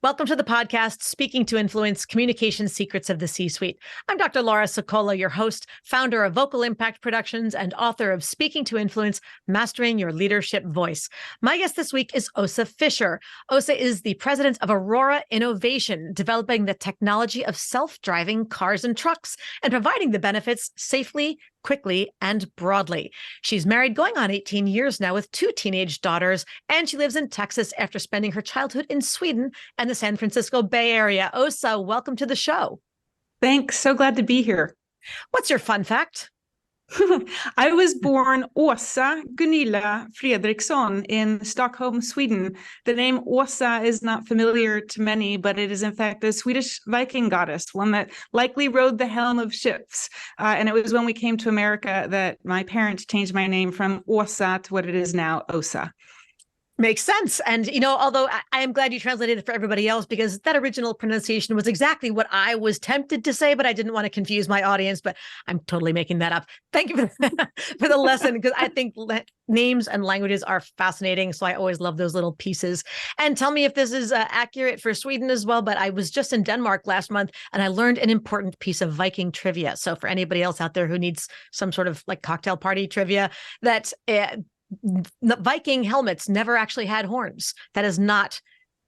Welcome to the podcast, Speaking to Influence, Communication Secrets of the C-Suite. I'm Dr. Laura Sicola, your host, founder of Vocal Impact Productions, and author of Speaking to Influence, Mastering Your Leadership Voice. My guest this week is Ossa Fisher. Ossa is the president of Aurora Innovation, developing the technology of self-driving cars and trucks and providing the benefits safely, quickly, and broadly. She's married going on 18 years now with 2 teenage daughters, and she lives in Texas after spending her childhood in Sweden and the San Francisco Bay Area. Ossa, welcome to the show. Thanks. So glad to be here. What's your fun fact? I was born Åsa Gunilla Fredriksson in Stockholm, Sweden. The name Åsa is not familiar to many, but it is in fact a Swedish Viking goddess, one that likely rode the helm of ships. And it was when we came to America that my parents changed my name from Åsa to what it is now, Ossa. Makes sense. And, although I am glad you translated it for everybody else, because that original pronunciation was exactly what I was tempted to say, but I didn't want to confuse my audience, but I'm totally making that up. Thank you for the lesson, because I think names and languages are fascinating. So I always love those little pieces. And tell me if this is accurate for Sweden as well, but I was just in Denmark last month and I learned an important piece of Viking trivia. So for anybody else out there who needs some sort of like cocktail party trivia, that the Viking helmets never actually had horns. That is not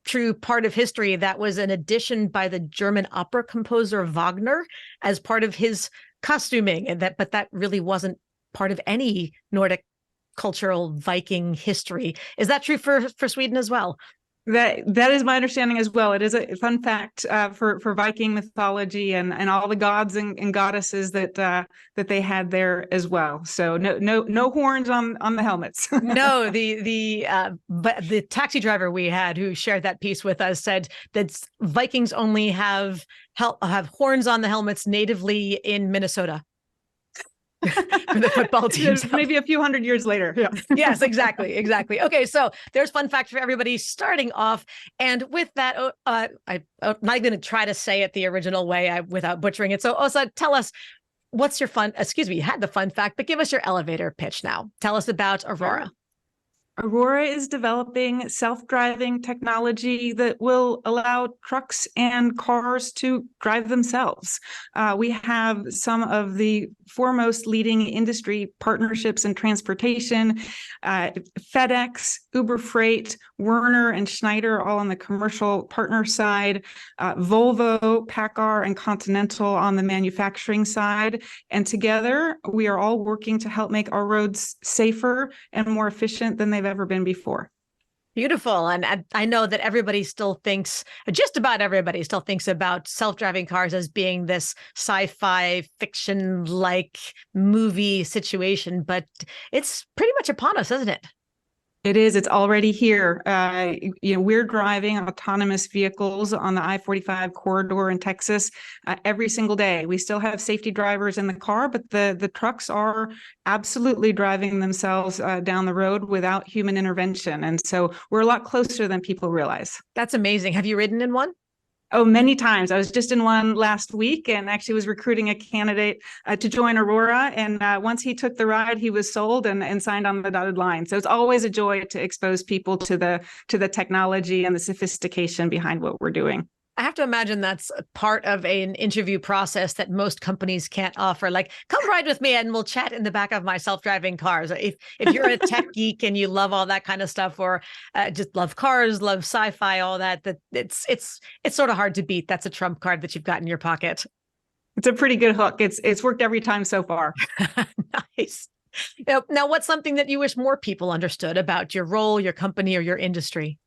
true part of history. That was an addition by the German opera composer Wagner as part of his costuming, but that really wasn't part of any Nordic cultural Viking history. Is that true for Sweden as well? That is my understanding as well. It is a fun fact for Viking mythology and all the gods and goddesses that they had there as well. So no horns on the helmets. No, but the taxi driver we had who shared that piece with us said that Vikings only have horns on the helmets natively in Minnesota. For the football team. Maybe a few hundred years later. Yeah. Yes, exactly. Okay, so there's fun fact for everybody starting off. And with that, I'm not going to try to say it the original way without butchering it. So Ossa, tell us, what's your you had the fun fact, but give us your elevator pitch now. Tell us about Aurora. Aurora is developing self-driving technology that will allow trucks and cars to drive themselves. We have some of the foremost leading industry partnerships in transportation, FedEx, Uber Freight, Werner and Schneider, all on the commercial partner side, Volvo, PACCAR, and Continental on the manufacturing side. And together, we are all working to help make our roads safer and more efficient than they've ever been before. Beautiful. And I know that just about everybody still thinks about self-driving cars as being this sci-fi fiction-like movie situation, but it's pretty much upon us, isn't it? It is. It's already here. We're driving autonomous vehicles on the I-45 corridor in Texas every single day. We still have safety drivers in the car, but the trucks are absolutely driving themselves down the road without human intervention. And so we're a lot closer than people realize. That's amazing. Have you ridden in one? Oh, many times. I was just in one last week and actually was recruiting a candidate to join Aurora. And once he took the ride, he was sold and signed on the dotted line. So it's always a joy to expose people to the technology and the sophistication behind what we're doing. I have to imagine that's part of an interview process that most companies can't offer. Like, come ride with me and we'll chat in the back of my self-driving cars. If you're a tech geek and you love all that kind of stuff, or just love cars, love sci-fi, all that it's sort of hard to beat. That's a trump card that you've got in your pocket. It's a pretty good hook. It's worked every time so far. Nice. Now, what's something that you wish more people understood about your role, your company, or your industry?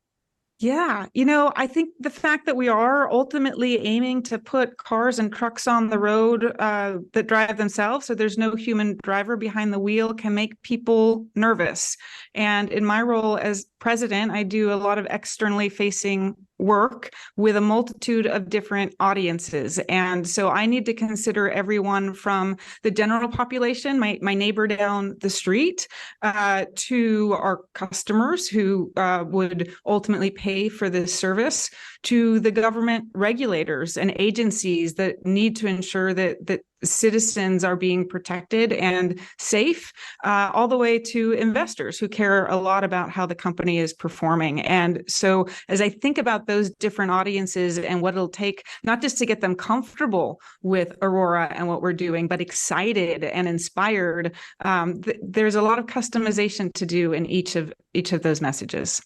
Yeah, I think the fact that we are ultimately aiming to put cars and trucks on the road that drive themselves, so there's no human driver behind the wheel, can make people nervous. And in my role as president, I do a lot of externally facing work with a multitude of different audiences. And so I need to consider everyone from the general population, my neighbor down the street, to our customers who would ultimately pay for this service, to the government regulators and agencies that need to ensure that citizens are being protected and safe, all the way to investors who care a lot about how the company is performing. And so as I think about those different audiences and what it'll take, not just to get them comfortable with Aurora and what we're doing, but excited and inspired, there's a lot of customization to do in each of those messages.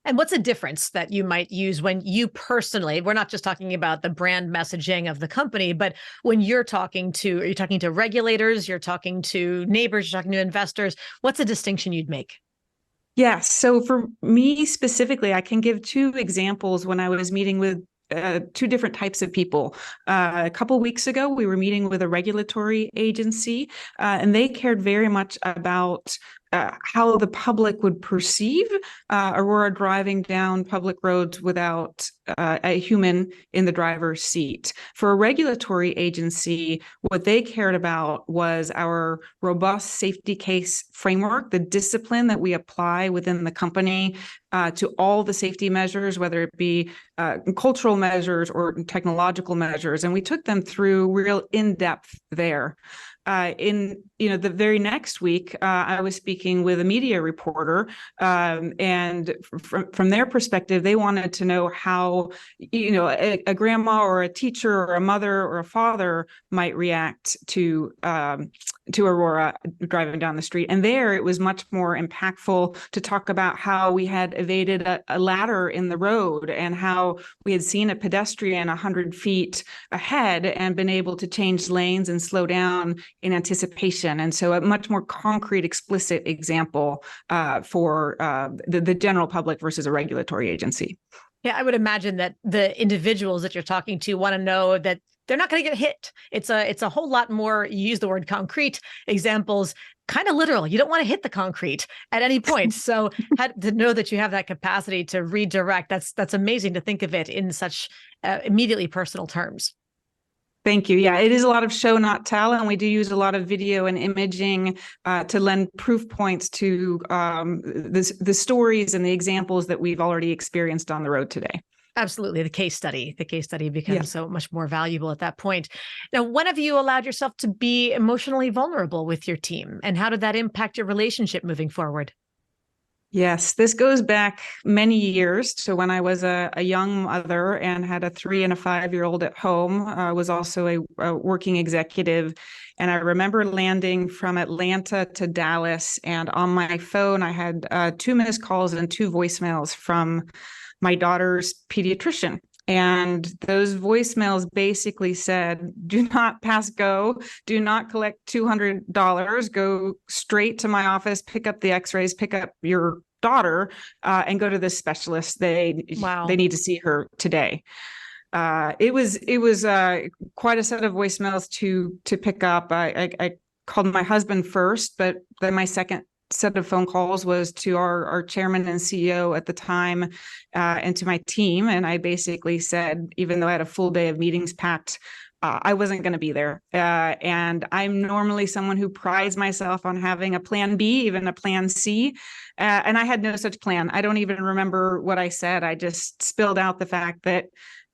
And what's a difference that you might use when you personally, we're not just talking about the brand messaging of the company, but when you're talking to, are you talking to regulators, you're talking to neighbors, you're talking to investors, what's a distinction you'd make? Yes. So for me specifically, I can give two examples when I was meeting with two different types of people. A couple of weeks ago, we were meeting with a regulatory agency, and they cared very much about how the public would perceive Aurora driving down public roads without a human in the driver's seat. For a regulatory agency, what they cared about was our robust safety case framework, the discipline that we apply within the company to all the safety measures, whether it be cultural measures or technological measures. And we took them through real in-depth there. In the very next week, I was speaking with a media reporter, and from their perspective, they wanted to know how a grandma or a teacher or a mother or a father might react to Aurora driving down the street. And there, it was much more impactful to talk about how we had evaded a ladder in the road and how we had seen a pedestrian 100 feet ahead and been able to change lanes and slow down in anticipation. And so a much more concrete, explicit example for the general public versus a regulatory agency. Yeah, I would imagine that the individuals that you're talking to want to know that they're not going to get hit. It's a whole lot more, you use the word concrete, examples, kind of literal. You don't want to hit the concrete at any point. So to know that you have that capacity to redirect, that's amazing to think of it in such immediately personal terms. Thank you. Yeah, it is a lot of show, not tell, and we do use a lot of video and imaging to lend proof points to the stories and the examples that we've already experienced on the road today. Absolutely. The case study becomes so much more valuable at that point. Now, when have you allowed yourself to be emotionally vulnerable with your team, and how did that impact your relationship moving forward? Yes, this goes back many years to when I was a young mother and had a 3 and a 5-year-old at home. I was also a working executive. And I remember landing from Atlanta to Dallas. And on my phone, I had 2 missed calls and 2 voicemails from my daughter's pediatrician. And those voicemails basically said, do not pass go, do not collect $200, go straight to my office, pick up the x-rays, pick up your daughter, and go to this specialist. They need to see her today. It was quite a set of voicemails to pick up. I called my husband first, but then my second set of phone calls was to our chairman and CEO at the time, and to my team. And I basically said, even though I had a full day of meetings packed, I wasn't going to be there. And I'm normally someone who prides myself on having a plan B, even a plan C. And I had no such plan. I don't even remember what I said. I just spilled out the fact that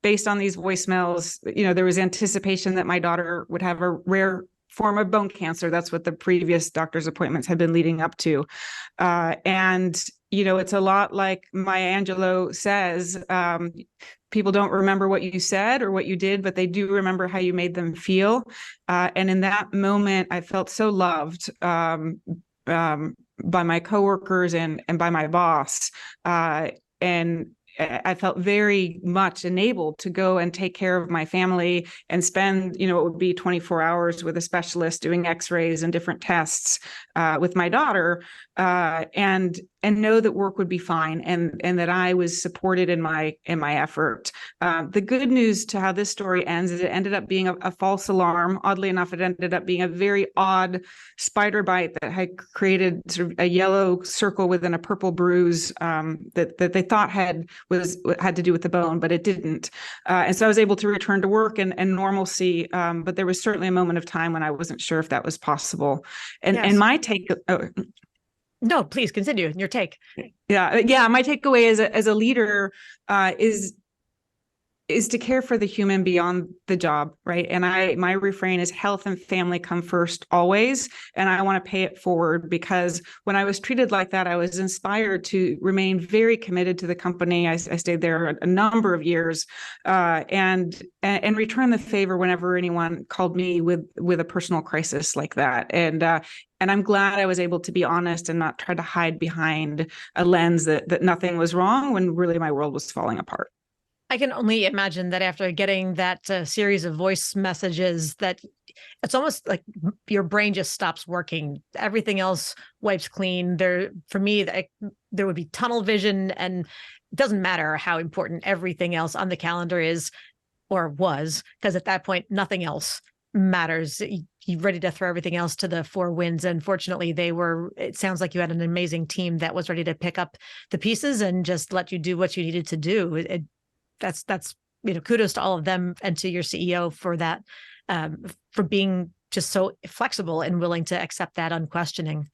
based on these voicemails, there was anticipation that my daughter would have a rare form of bone cancer. That's what the previous doctor's appointments had been leading up to. And it's a lot like Maya Angelou says, people don't remember what you said or what you did, but they do remember how you made them feel. And in that moment, I felt so loved by my coworkers and by my boss. And I felt very much enabled to go and take care of my family and spend, it would be 24 hours with a specialist doing x-rays and different tests with my daughter, and know that work would be fine and that I was supported in my effort. The good news to how this story ends is it ended up being a false alarm. Oddly enough, it ended up being a very odd spider bite that had created sort of a yellow circle within a purple bruise that they thought had to do with the bone, but it didn't. And so I was able to return to work and normalcy. But there was certainly a moment of time when I wasn't sure if that was possible. And my take. No, please continue. Your take. Yeah. My takeaway as a leader is is to care for the human beyond the job, right? And my refrain is health and family come first always. And I want to pay it forward, because when I was treated like that, I was inspired to remain very committed to the company. I stayed there a number of years, and return the favor whenever anyone called me with a personal crisis like that. And I'm glad I was able to be honest and not try to hide behind a lens that nothing was wrong when really my world was falling apart. I can only imagine that after getting that series of voice messages, that it's almost like your brain just stops working. Everything else wipes clean. For me, there would be tunnel vision, and it doesn't matter how important everything else on the calendar is or was, because at that point, nothing else matters. You're ready to throw everything else to the four winds. And fortunately, it sounds like you had an amazing team that was ready to pick up the pieces and just let you do what you needed to do. That's kudos to all of them, and to your CEO for that, for being just so flexible and willing to accept that unquestioning.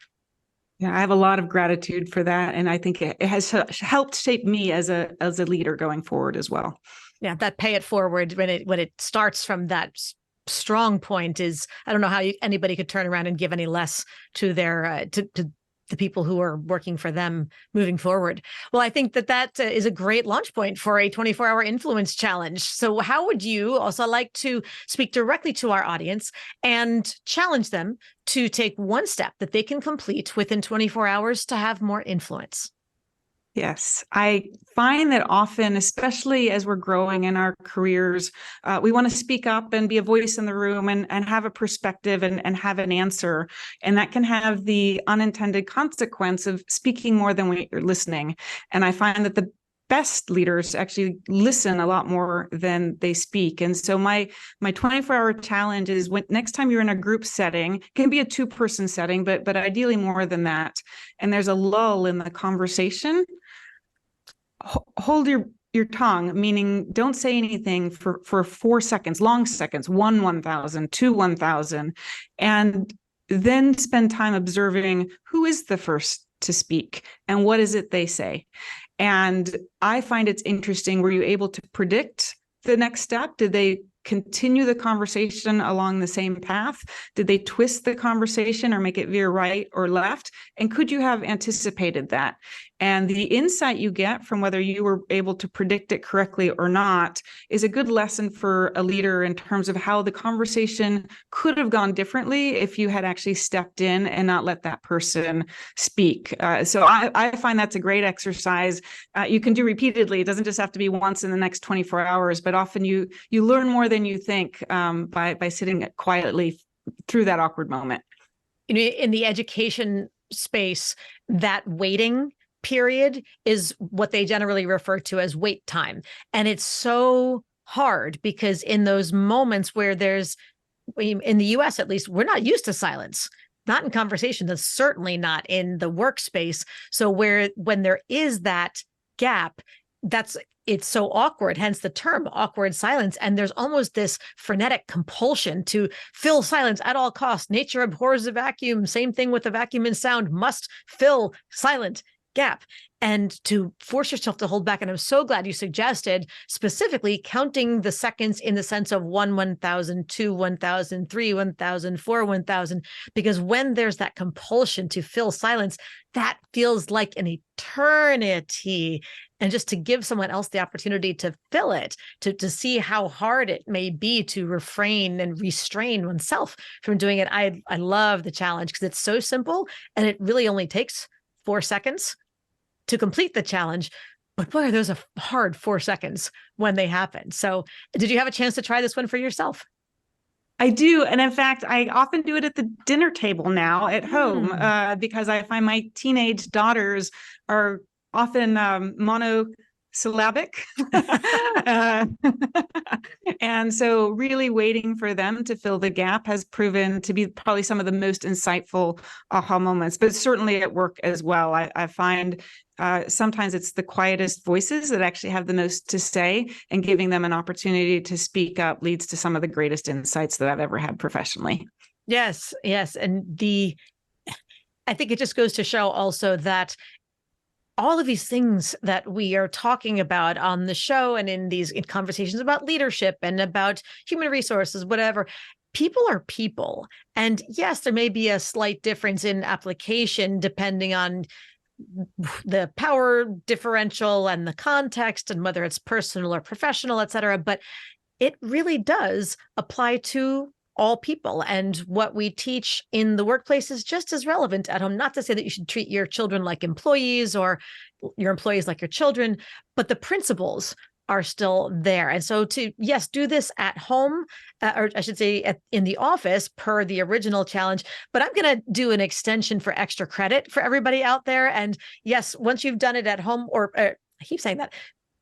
Yeah, I have a lot of gratitude for that, and I think it has helped shape me as a leader going forward as well. Yeah, that pay it forward when it starts from that strong point is, I don't know how anybody could turn around and give any less to their to the people who are working for them moving forward. Well, I think that is a great launch point for a 24-hour influence challenge. So how would you also like to speak directly to our audience and challenge them to take one step that they can complete within 24 hours to have more influence? Yes, I find that often, especially as we're growing in our careers, we want to speak up and be a voice in the room and have a perspective and have an answer. And that can have the unintended consequence of speaking more than we're listening. And I find that the best leaders actually listen a lot more than they speak. And so my 24-hour challenge is, when next time you're in a group setting, it can be a 2-person setting, but ideally more than that, and there's a lull in the conversation, hold your tongue, meaning don't say anything for 4 seconds, long seconds, 1,000, 1,000, and then spend time observing who is the first to speak and what is it they say. And I find it's interesting. Were you able to predict the next step? Did they continue the conversation along the same path? Did they twist the conversation or make it veer right or left? And could you have anticipated that? And the insight you get from whether you were able to predict it correctly or not is a good lesson for a leader in terms of how the conversation could have gone differently if you had actually stepped in and not let that person speak. So I find that's a great exercise. You can do repeatedly. It doesn't just have to be once in the next 24 hours, but often you learn more than you think by sitting quietly through that awkward moment. In the education space, that waiting period is what they generally refer to as wait time. And it's so hard because in those moments where in the US at least, we're not used to silence, not in conversation, that's certainly not in the workspace. So when there is that gap, it's so awkward, hence the term awkward silence. And there's almost this frenetic compulsion to fill silence at all costs. Nature abhors a vacuum. Same thing with the vacuum and sound, must fill silent gap, and to force yourself to hold back. And I'm so glad you suggested specifically counting the seconds in the sense of 1,000, 2, 1,000, 3, 1,000, 4, 1,000, because when there's that compulsion to fill silence, that feels like an eternity. And just to give someone else the opportunity to fill it, to see how hard it may be to refrain and restrain oneself from doing it. I love the challenge because it's so simple and it really only takes 4 seconds to complete the challenge. But boy, are those a hard 4 seconds when they happen. So did you have a chance to try this one for yourself? I do. And in fact, I often do it at the dinner table now at home because I find my teenage daughters are often monosyllabic. And so really waiting for them to fill the gap has proven to be probably some of the most insightful aha moments, but certainly at work as well. I find sometimes it's the quietest voices that actually have the most to say, and giving them an opportunity to speak up leads to some of the greatest insights that I've ever had professionally. Yes, yes. And I think it just goes to show also that all of these things that we are talking about on the show and in conversations about leadership and about human resources, whatever, people are people. And yes, there may be a slight difference in application depending on the power differential and the context and whether it's personal or professional, et cetera. But it really does apply to all people. And what we teach in the workplace is just as relevant at home. Not to say that you should treat your children like employees or your employees like your children, but the principles are still there. And so to, yes, do this at home, or I should say in the office per the original challenge, but I'm going to do an extension for extra credit for everybody out there. And yes, once you've done it at home, or I keep saying that,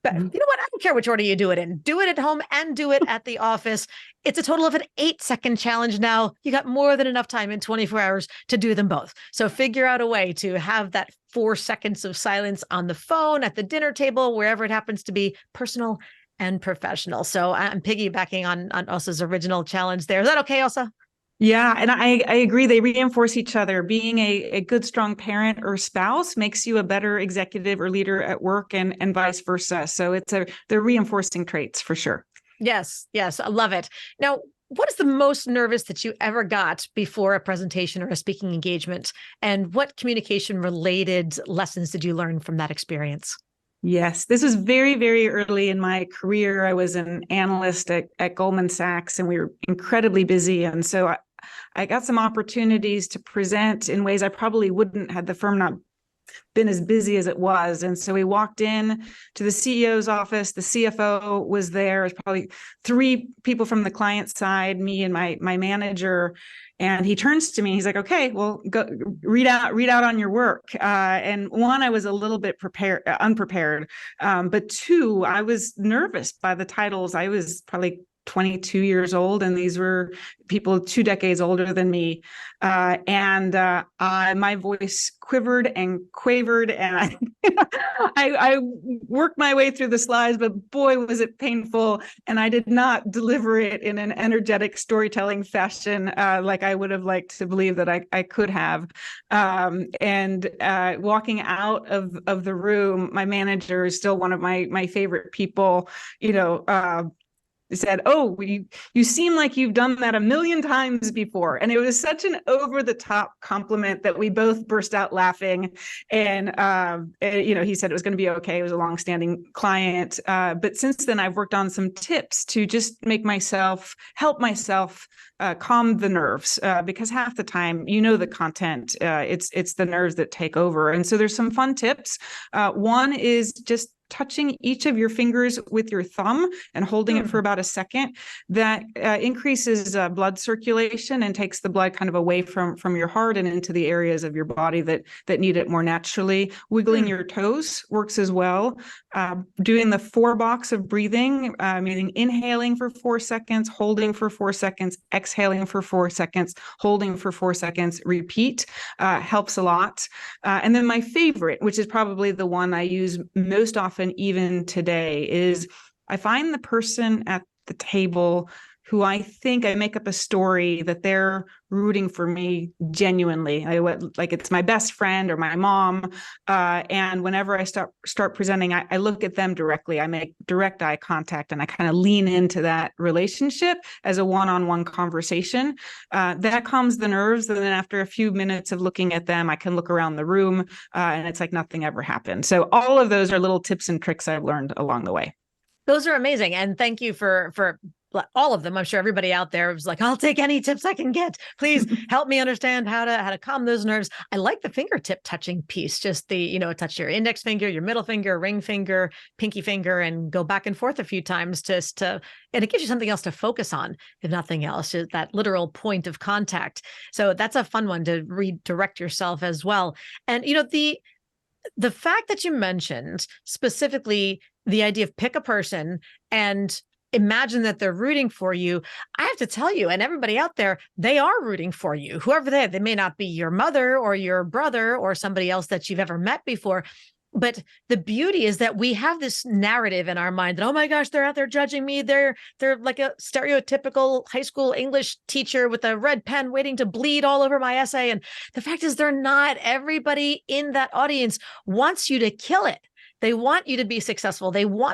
but you know what? I don't care which order you do it in. Do it at home and do it at the office. It's a total of an 8-second challenge now. You got more than enough time in 24 hours to do them both. So figure out a way to have that 4 seconds of silence on the phone, at the dinner table, wherever it happens to be, personal and professional. So I'm piggybacking on Ossa's original challenge there. Is that okay, Ossa? Yeah, and I agree. They reinforce each other. Being a good, strong parent or spouse makes you a better executive or leader at work, and vice versa. So they're reinforcing traits for sure. Yes, I love it. Now, what is the most nervous that you ever got before a presentation or a speaking engagement? And what communication related lessons did you learn from that experience? Yes, this was very, very early in my career. I was an analyst at Goldman Sachs, and we were incredibly busy. And so I got some opportunities to present in ways I probably wouldn't had the firm not been as busy as it was. And so we walked in to the CEO's office. The CFO was there. There's probably 3 people from the client side, me and my manager. And he turns to me. He's like, "Okay, well, go read out on your work." And one, I was a little bit unprepared. But 2, I was nervous by the titles. I was probably 22 years old, and these were people 2 decades older than me. And my voice quivered and quavered, and I worked my way through the slides, but boy, was it painful. And I did not deliver it in an energetic storytelling fashion like I would have liked to believe that I could have. And walking out of the room, my manager is still one of my favorite people, said, "Oh, you seem like you've done that a million times before." And it was such an over-the-top compliment that we both burst out laughing. And he said it was going to be okay. It was a long-standing client. But since then, I've worked on some tips to just help myself calm the nerves, because half the time, the content, it's the nerves that take over. And so there's some fun tips. One is just touching each of your fingers with your thumb and holding it for about a second. That increases blood circulation and takes the blood kind of away from your heart and into the areas of your body that need it more naturally. Wiggling your toes works as well. Doing the 4 box of breathing, meaning inhaling for 4 seconds, holding for 4 seconds, exhaling for 4 seconds, holding for 4 seconds, repeat, helps a lot. And then my favorite, which is probably the one I use most often even today, is I find the person at the table who I think I make up a story that they're rooting for me genuinely. Like it's my best friend or my mom. And whenever I start presenting, I look at them directly. I make direct eye contact, and I kind of lean into that relationship as a one-on-one conversation. That calms the nerves. And then after a few minutes of looking at them, I can look around the room, and it's like nothing ever happened. So all of those are little tips and tricks I've learned along the way. Those are amazing. And thank you for all of them. I'm sure everybody out there was like, "I'll take any tips I can get. Please help me understand how to calm those nerves." I like the fingertip touching piece, just the, touch your index finger, your middle finger, ring finger, pinky finger, and go back and forth a few times and it gives you something else to focus on, if nothing else, is that literal point of contact. So that's a fun one to redirect yourself as well. And, the fact that you mentioned specifically the idea of pick a person and imagine that they're rooting for you. I have to tell you, and everybody out there, they are rooting for you, whoever they are. They may not be your mother or your brother or somebody else that you've ever met before, But the beauty is that we have this narrative in our mind that, oh my gosh, they're out there judging me. They're like a stereotypical high school English teacher with a red pen waiting to bleed all over my essay. And the fact is, they're not. Everybody in that audience wants you to kill it. They want you to be successful.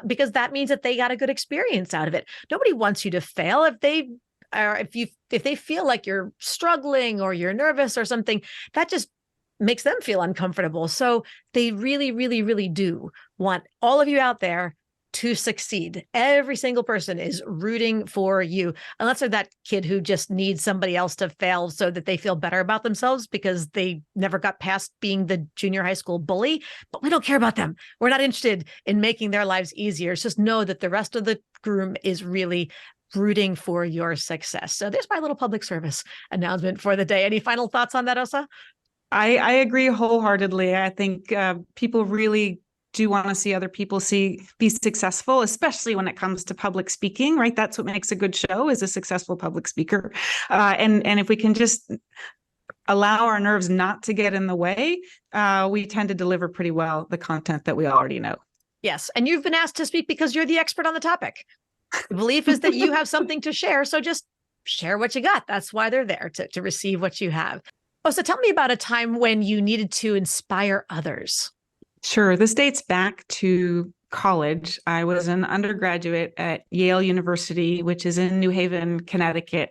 Because that means that they got a good experience out of it. Nobody wants you to fail. If they feel like you're struggling or you're nervous or something, that just makes them feel uncomfortable. So they really, really, really do want all of you out there to succeed. Every single person is rooting for you, unless they're that kid who just needs somebody else to fail so that they feel better about themselves because they never got past being the junior high school bully. But we don't care about them. We're not interested in making their lives easier. Just know that the rest of the room is really rooting for your success. So there's my little public service announcement for the day. Any final thoughts on that, Ossa? I agree wholeheartedly. I think people really do want to see other people be successful, especially when it comes to public speaking, right? That's what makes a good show, is a successful public speaker. And if we can just allow our nerves not to get in the way, we tend to deliver pretty well the content that we already know. Yes. And you've been asked to speak because you're the expert on the topic. The belief is that you have something to share. So just share what you got. That's why they're there, to receive what you have. Oh, so tell me about a time when you needed to inspire others. Sure. This dates back to college. I was an undergraduate at Yale University, which is in New Haven, Connecticut.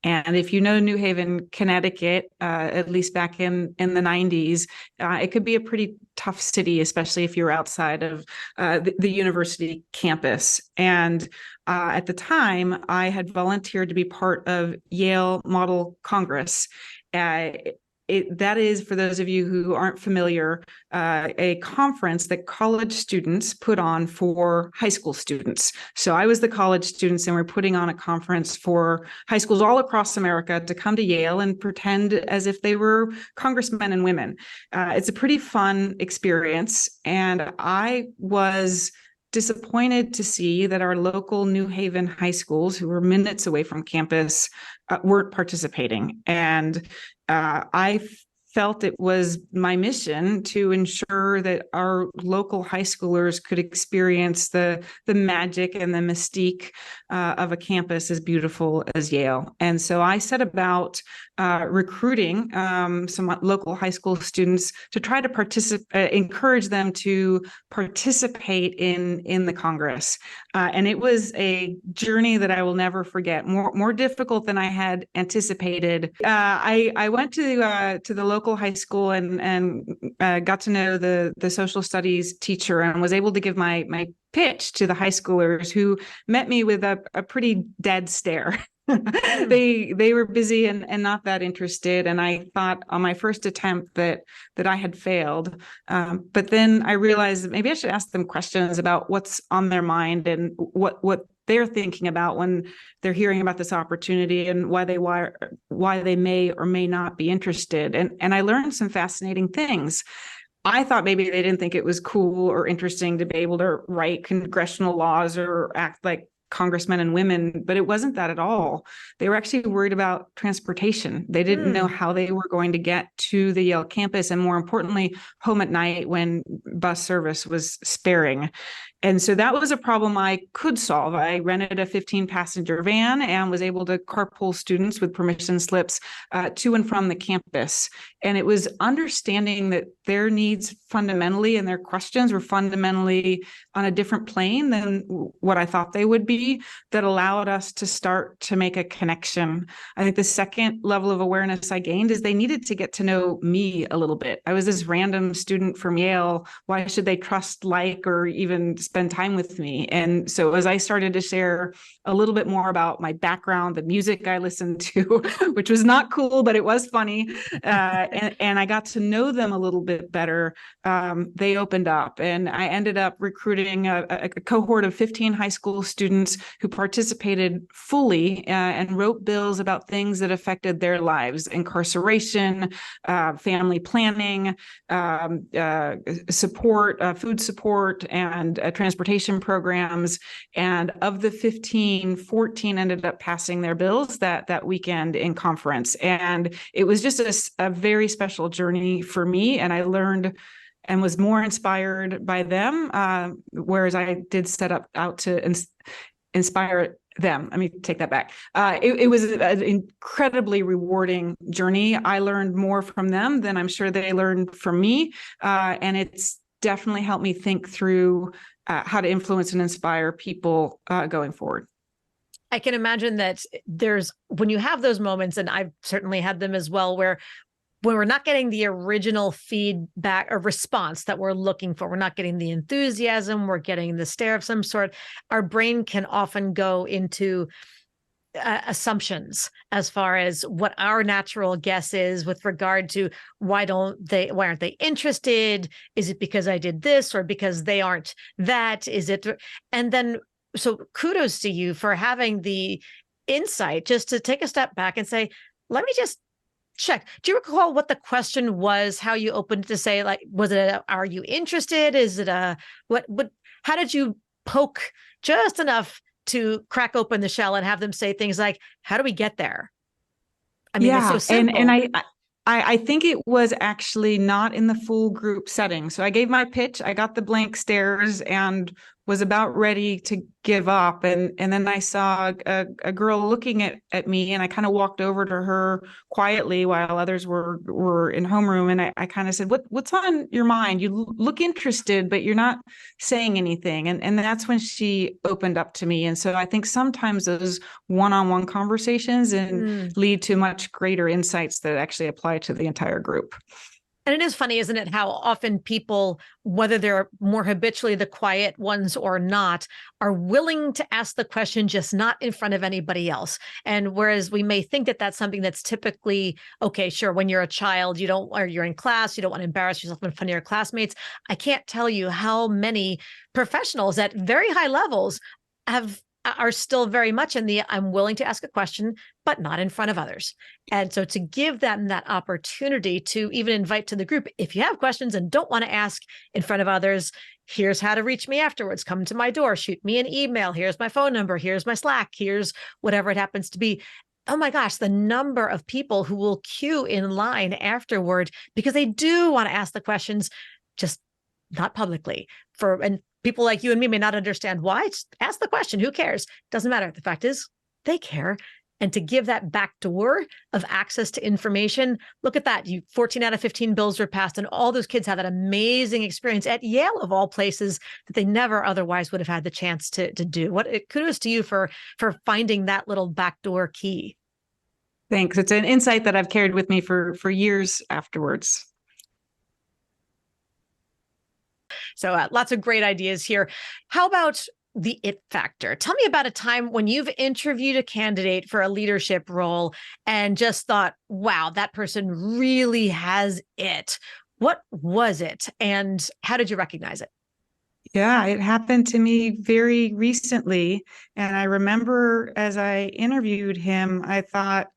And if you know New Haven, Connecticut, at least back in the 90s, it could be a pretty tough city, especially if you're outside of the university campus. And at the time, I had volunteered to be part of Yale Model Congress. That is, for those of you who aren't familiar, a conference that college students put on for high school students. So I was the college students, and we're putting on a conference for high schools all across America to come to Yale and pretend as if they were congressmen and women. It's a pretty fun experience, and I was disappointed to see that our local New Haven high schools, who were minutes away from campus, weren't participating. And I felt it was my mission to ensure that our local high schoolers could experience the magic and the mystique of a campus as beautiful as Yale. And so I set about recruiting some local high school students to try to encourage them to participate in the Congress. And it was a journey that I will never forget, more difficult than I had anticipated. I went to the local high school and got to know the social studies teacher, and was able to give my pitch to the high schoolers, who met me with a pretty dead stare. They were busy and not that interested. And I thought on my first attempt that I had failed. But then I realized that maybe I should ask them questions about what's on their mind and what they're thinking about when they're hearing about this opportunity, and why they may or may not be interested. And I learned some fascinating things. I thought maybe they didn't think it was cool or interesting to be able to write congressional laws or act like congressmen and women, but it wasn't that at all. They were actually worried about transportation. They didn't know how they were going to get to the Yale campus, and more importantly, home at night when bus service was sparing. And so that was a problem I could solve. I rented a 15-passenger van and was able to carpool students with permission slips to and from the campus. And it was understanding that their needs fundamentally and their questions were fundamentally on a different plane than what I thought they would be, that allowed us to start to make a connection. I think the second level of awareness I gained is they needed to get to know me a little bit. I was this random student from Yale. Why should they trust, like, or even spend time with me? And so as I started to share a little bit more about my background, the music I listened to, which was not cool, but it was funny, and I got to know them a little bit better, they opened up. And I ended up recruiting a cohort of 15 high school students who participated fully and wrote bills about things that affected their lives: incarceration, family planning, support, food support, and transportation programs. And of the 15, 14 ended up passing their bills that weekend in conference. And it was just a very special journey for me. And I learned and was more inspired by them, whereas I did set out to inspire them. Let me take that back. It was an incredibly rewarding journey. I learned more from them than I'm sure they learned from me. And it's definitely helped me think through how to influence and inspire people going forward. I can imagine that when you have those moments, and I've certainly had them as well, where when we're not getting the original feedback or response that we're looking for, we're not getting the enthusiasm, we're getting the stare of some sort, our brain can often go into assumptions as far as what our natural guess is with regard to why aren't they interested? Is it because I did this, or because they aren't that? Is it? And then, so kudos to you for having the insight just to take a step back and say, let me just check. Do you recall what the question was, how you opened to say, like, was it are you interested? Is it how did you poke just enough to crack open the shell and have them say things like, how do we get there? I mean, it's so simple. And I think it was actually not in the full group setting. So I gave my pitch, I got the blank stares and was about ready to give up. And then I saw a girl looking at me, and I kind of walked over to her quietly while others were in homeroom. And I kind of said, what's on your mind? You look interested, but you're not saying anything. And that's when she opened up to me. And so I think sometimes those one-on-one conversations lead to much greater insights that actually apply to the entire group. And it is funny, isn't it, how often people, whether they're more habitually the quiet ones or not, are willing to ask the question, just not in front of anybody else. And whereas we may think that that's something that's typically, okay, sure, when you're a child, or you're in class, you don't want to embarrass yourself in front of your classmates. I can't tell you how many professionals at very high levels are still very much in the, I'm willing to ask a question, but not in front of others. And so to give them that opportunity to even invite to the group, if you have questions and don't want to ask in front of others, here's how to reach me afterwards. Come to my door, shoot me an email. Here's my phone number. Here's my Slack. Here's whatever it happens to be. Oh my gosh, the number of people who will queue in line afterward because they do want to ask the questions, just not publicly. And people like you and me may not understand why. Just ask the question. Who cares? Doesn't matter. The fact is, they care. And to give that back door of access to information, look at that. 14 out of 15 bills were passed, and all those kids had that amazing experience at Yale, of all places, that they never otherwise would have had the chance to do. Kudos to you for finding that little backdoor key. Thanks. It's an insight that I've carried with me for years afterwards. So lots of great ideas here. How about the it factor? Tell me about a time when you've interviewed a candidate for a leadership role and just thought, wow, that person really has it. What was it? And how did you recognize it? Yeah, it happened to me very recently. And I remember as I interviewed him, I thought,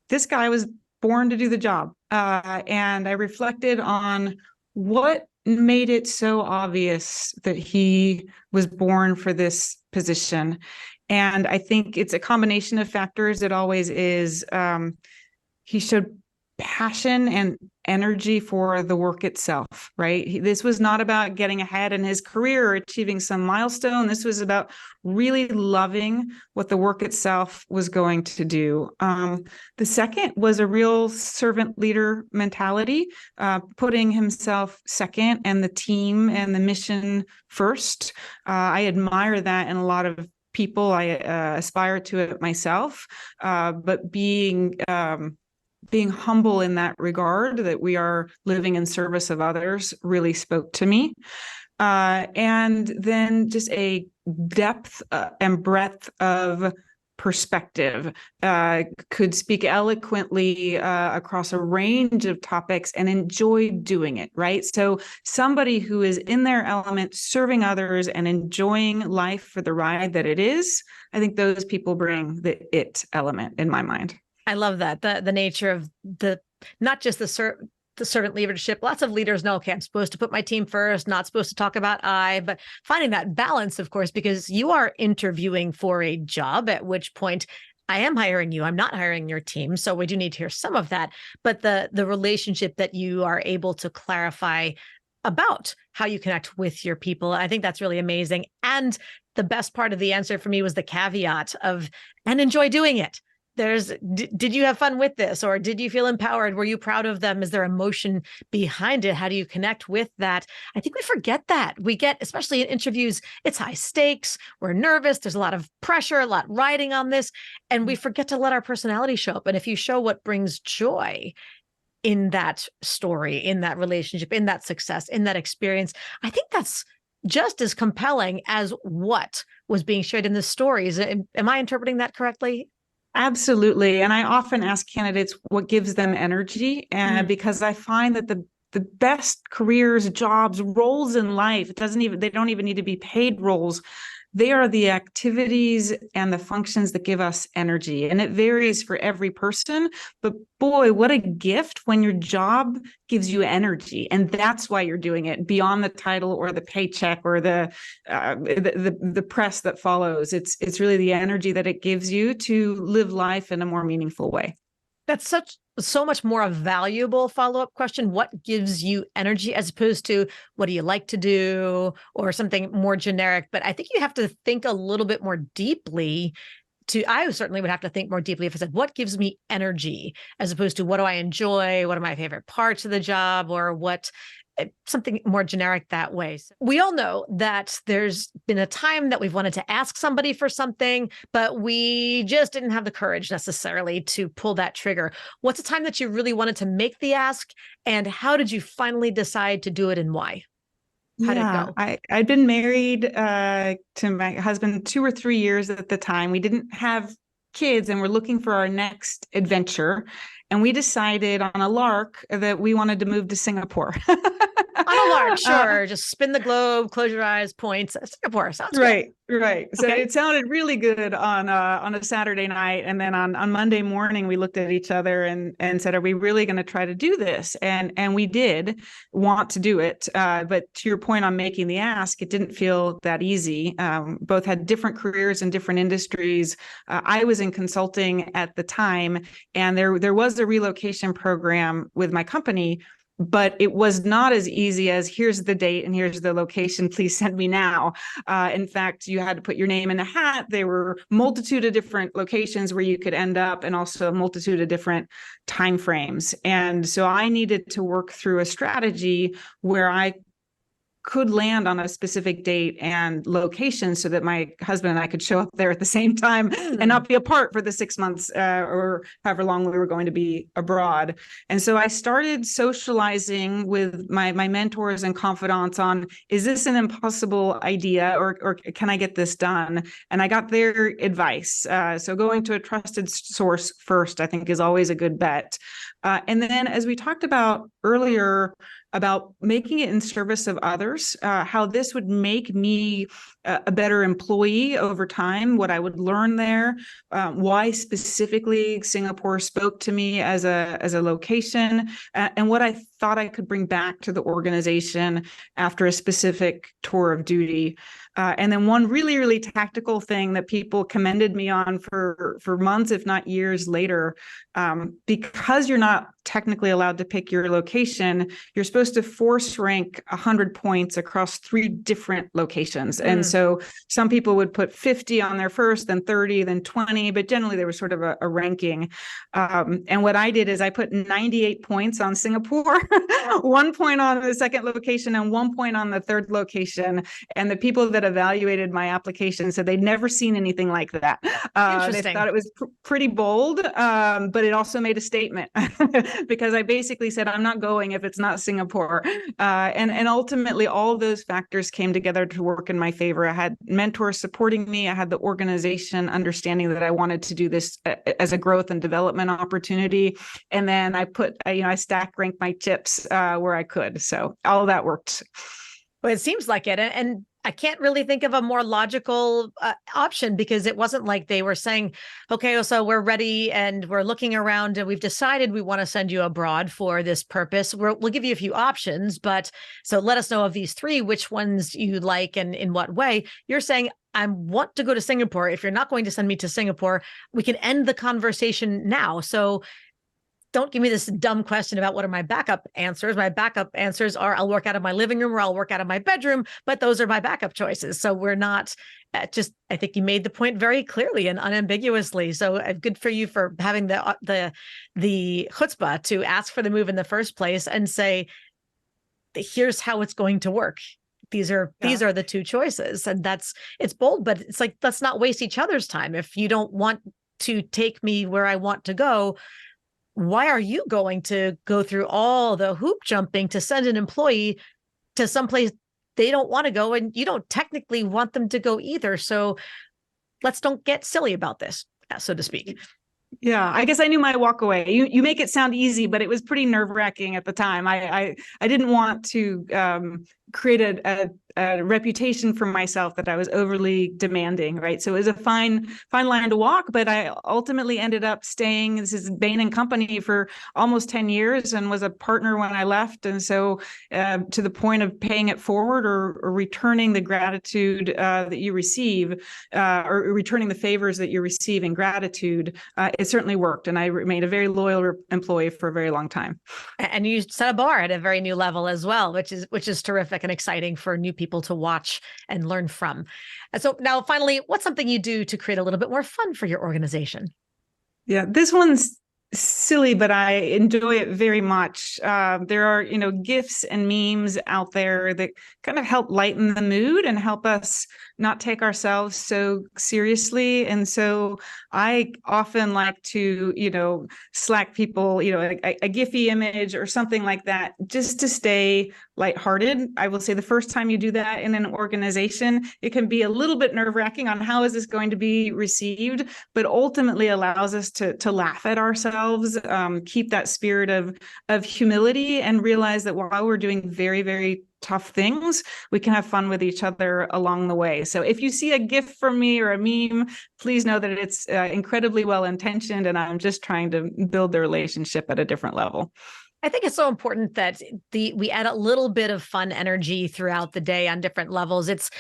this guy was born to do the job. And I reflected on what made it so obvious that he was born for this position. And I think it's a combination of factors. It always is. He showed passion and energy for the work itself, right? This was not about getting ahead in his career or achieving some milestone. This was about really loving what the work itself was going to do. The second was a real servant leader mentality, putting himself second and the team and the mission first. I admire that in a lot of people. I aspire to it myself, but being humble in that regard, that we are living in service of others, really spoke to me. And then just a depth and breadth of perspective, could speak eloquently across a range of topics and enjoy doing it, right? So somebody who is in their element, serving others and enjoying life for the ride that it is, I think those people bring the it element in my mind. I love that. The nature of not just the servant leadership. Lots of leaders know, okay, I'm supposed to put my team first, not supposed to talk about I, but finding that balance, of course, because you are interviewing for a job, at which point I am hiring you. I'm not hiring your team. So we do need to hear some of that. But the relationship that you are able to clarify about how you connect with your people. I think that's really amazing. And the best part of the answer for me was the caveat of, and enjoy doing it. Did you have fun with this, or did you feel empowered? Were you proud of them? Is there emotion behind it? How do you connect with that? I think we forget that. We get, especially in interviews, it's high stakes. We're nervous. There's a lot of pressure, a lot riding on this, and we forget to let our personality show up. And if you show what brings joy in that story, in that relationship, in that success, in that experience, I think that's just as compelling as what was being shared in the stories. Am I interpreting that correctly? Absolutely. And I often ask candidates what gives them energy, and because I find that the best careers, jobs, roles in life, they don't even need to be paid roles. They are the activities and the functions that give us energy. And it varies for every person. But boy, what a gift when your job gives you energy. And that's why you're doing it, beyond the title or the paycheck or the press that follows. It's really the energy that it gives you to live life in a more meaningful way. That's so much more a valuable follow-up question. What gives you energy, as opposed to what do you like to do, or something more generic? But I think you have to think a little bit more deeply. I certainly would have to think more deeply if I said, what gives me energy, as opposed to what do I enjoy? What are my favorite parts of the job, or something more generic that way. So we all know that there's been a time that we've wanted to ask somebody for something, but we just didn't have the courage necessarily to pull that trigger. What's a time that you really wanted to make the ask, and how did you finally decide to do it, and why? How'd it go? I'd been married to my husband 2 or 3 years at the time. We didn't have kids and we're looking for our next adventure. And we decided on a lark that we wanted to move to Singapore. On a lark, sure. Just spin the globe, close your eyes, points. Singapore sounds right, good. right. So it sounded really good on a Saturday night, and then on Monday morning we looked at each other and said, "Are we really going to try to do this?" And we did want to do it, but to your point on making the ask, it didn't feel that easy. Both had different careers in different industries. I was in consulting at the time, and there was a relocation program with my company. But it was not as easy as, here's the date and here's the location, please send me now. In fact, you had to put your name in a hat. There were a multitude of different locations where you could end up, and also a multitude of different timeframes. And so I needed to work through a strategy where I could land on a specific date and location so that my husband and I could show up there at the same time and not be apart for the 6 months or however long we were going to be abroad. And so I started socializing with my mentors and confidants on, is this an impossible idea, or can I get this done? And I got their advice. So going to a trusted source first, I think, is always a good bet. And then, as we talked about earlier, about making it in service of others, how this would make me a better employee over time, what I would learn there, why specifically Singapore spoke to me as a location, and what I thought I could bring back to the organization after a specific tour of duty. And then one really, really tactical thing that people commended me on for months, if not years later, because you're not technically allowed to pick your location, you're supposed to force rank 100 points across 3 different locations. And so some people would put 50 on their first, then 30, then 20, but generally there was sort of a ranking. And what I did is I put 98 points on Singapore, 1 point on the second location, and 1 point on the third location. And the people that evaluated my application said they'd never seen anything like that. They thought it was pretty bold, but it also made a statement because I basically said, I'm not going if it's not Singapore. And ultimately, all of those factors came together to work in my favor. I had mentors supporting me. I had the organization understanding that I wanted to do this as a growth and development opportunity. And then I stack ranked my chips where I could. So all of that worked. Well, it seems like it. And I can't really think of a more logical option, because it wasn't like they were saying, okay, so we're ready and we're looking around and we've decided we want to send you abroad for this purpose. We'll give you a few options, but so let us know of these 3, which ones you like and in what way. You're saying, I want to go to Singapore. If you're not going to send me to Singapore, we can end the conversation now. So don't give me this dumb question about what are my backup answers. My backup answers are I'll work out of my living room or I'll work out of my bedroom, but those are my backup choices. So we're not I think you made the point very clearly and unambiguously. So good for you for having the chutzpah to ask for the move in the first place and say, here's how it's going to work. These are the two choices. And it's bold, but it's like, let's not waste each other's time. If you don't want to take me where I want to go, why are you going to go through all the hoop jumping to send an employee to someplace they don't want to go and you don't technically want them to go either? So let's don't get silly about this, so to speak. Yeah, I guess I knew my walk away. You make it sound easy, but it was pretty nerve-wracking at the time. I didn't want to create a reputation for myself that I was overly demanding, right? So it was a fine line to walk, but I ultimately ended up staying. This is Bain & Company for almost 10 years and was a partner when I left. And so to the point of paying it forward or returning the gratitude that you receive or returning the favors that you receive in gratitude, it certainly worked. And I remained a very loyal employee for a very long time. And you set a bar at a very new level as well, which is terrific and exciting for new people to watch and learn from. And so now finally, what's something you do to create a little bit more fun for your organization? Yeah, this one's silly, but I enjoy it very much. There are, GIFs and memes out there that kind of help lighten the mood and help us not take ourselves so seriously. And so I often like to, Slack people, a Giphy image or something like that, just to stay lighthearted. I will say the first time you do that in an organization, it can be a little bit nerve-wracking on how is this going to be received, but ultimately allows us to laugh at ourselves, keep that spirit of humility, and realize that while we're doing very, very tough things, we can have fun with each other along the way. So if you see a GIF from me or a meme, please know that it's incredibly well-intentioned, and I'm just trying to build the relationship at a different level. I think it's so important that we add a little bit of fun energy throughout the day on different levels. It's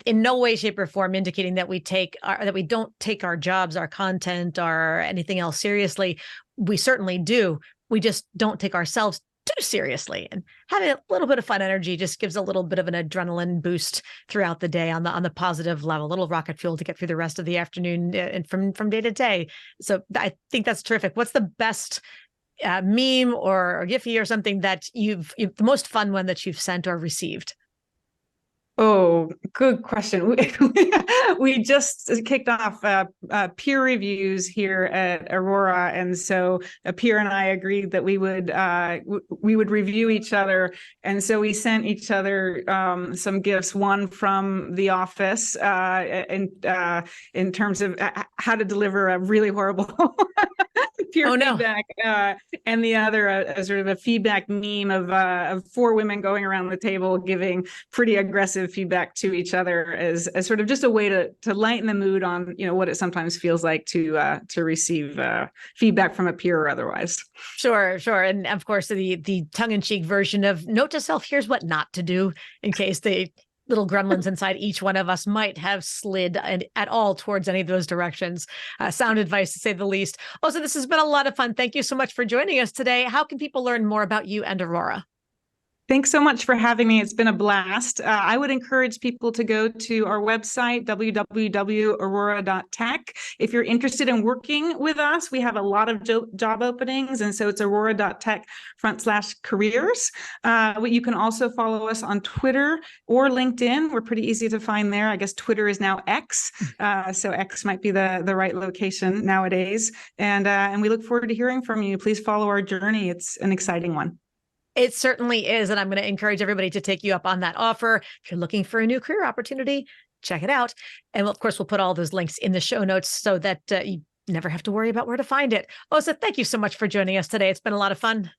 in no way, shape, or form indicating that we don't take our jobs, our content, or anything else seriously. We certainly do. We just don't take ourselves too seriously. And having a little bit of fun energy just gives a little bit of an adrenaline boost throughout the day on the positive level, a little rocket fuel to get through the rest of the afternoon and from day to day. So I think that's terrific. What's the best meme or Giphy or something that you've the most fun one that you've sent or received? Oh, good question. We just kicked off peer reviews here at Aurora, and so a peer and I agreed that we would review each other, and so we sent each other some gifts. One from The Office, in terms of how to deliver a really horrible peer feedback, and the other a sort of a feedback meme of four women going around the table giving pretty aggressive feedback to each other as sort of just a way to lighten the mood on what it sometimes feels like to receive feedback from a peer or otherwise. Sure. And of course the tongue-in-cheek version of note to self, here's what not to do, in case the little gremlins inside each one of us might have slid at all towards any of those directions. Sound advice, to say the least. Also, this has been a lot of fun. Thank you so much for joining us today. How can people learn more about you and Aurora? Thanks so much for having me. It's been a blast. I would encourage people to go to our website, www.aurora.tech. If you're interested in working with us, we have a lot of job openings, and so it's aurora.tech/careers. You can also follow us on Twitter or LinkedIn. We're pretty easy to find there. I guess Twitter is now X, so X might be the right location nowadays. And we look forward to hearing from you. Please follow our journey. It's an exciting one. It certainly is. And I'm going to encourage everybody to take you up on that offer. If you're looking for a new career opportunity, check it out. And of course, we'll put all those links in the show notes so that you never have to worry about where to find it. Ossa, thank you so much for joining us today. It's been a lot of fun.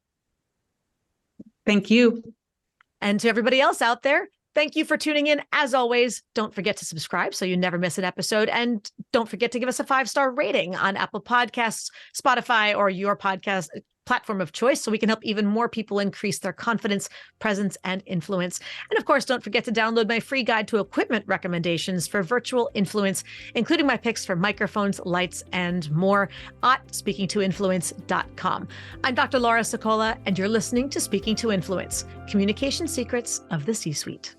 Thank you. And to everybody else out there, thank you for tuning in. As always, don't forget to subscribe so you never miss an episode. And don't forget to give us a 5-star rating on Apple Podcasts, Spotify, or your podcast platform of choice so we can help even more people increase their confidence, presence, and influence. And of course, don't forget to download my free guide to equipment recommendations for virtual influence, including my picks for microphones, lights, and more at speakingtoinfluence.com. I'm Dr. Laura Sicola, and you're listening to Speaking to Influence, Communication Secrets of the C-Suite.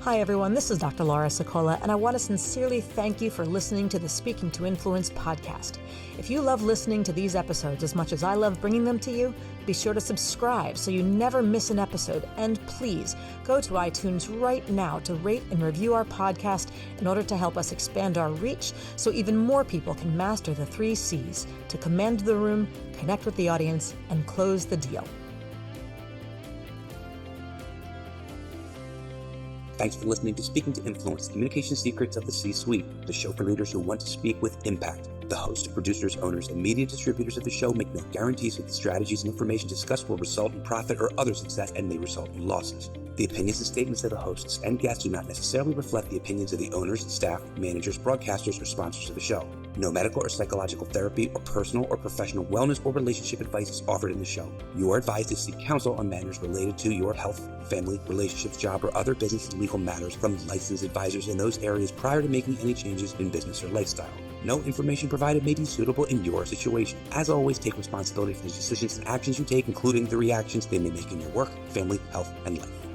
Hi, everyone. This is Dr. Laura Sicola, and I want to sincerely thank you for listening to the Speaking to Influence podcast. If you love listening to these episodes as much as I love bringing them to you, be sure to subscribe so you never miss an episode. And please go to iTunes right now to rate and review our podcast in order to help us expand our reach so even more people can master the 3 C's to command the room, connect with the audience, and close the deal. Thanks for listening to Speaking to Influence, Communication Secrets of the C-Suite, the show for leaders who want to speak with impact. The hosts, producers, owners, and media distributors of the show make no guarantees that the strategies and information discussed will result in profit or other success and may result in losses. The opinions and statements of the hosts and guests do not necessarily reflect the opinions of the owners, staff, managers, broadcasters, or sponsors of the show. No medical or psychological therapy or personal or professional wellness or relationship advice is offered in the show. You are advised to seek counsel on matters related to your health, family, relationships, job, or other business and legal matters from licensed advisors in those areas prior to making any changes in business or lifestyle. No information provided may be suitable in your situation. As always, take responsibility for the decisions and actions you take, including the reactions they may make in your work, family, health, and life.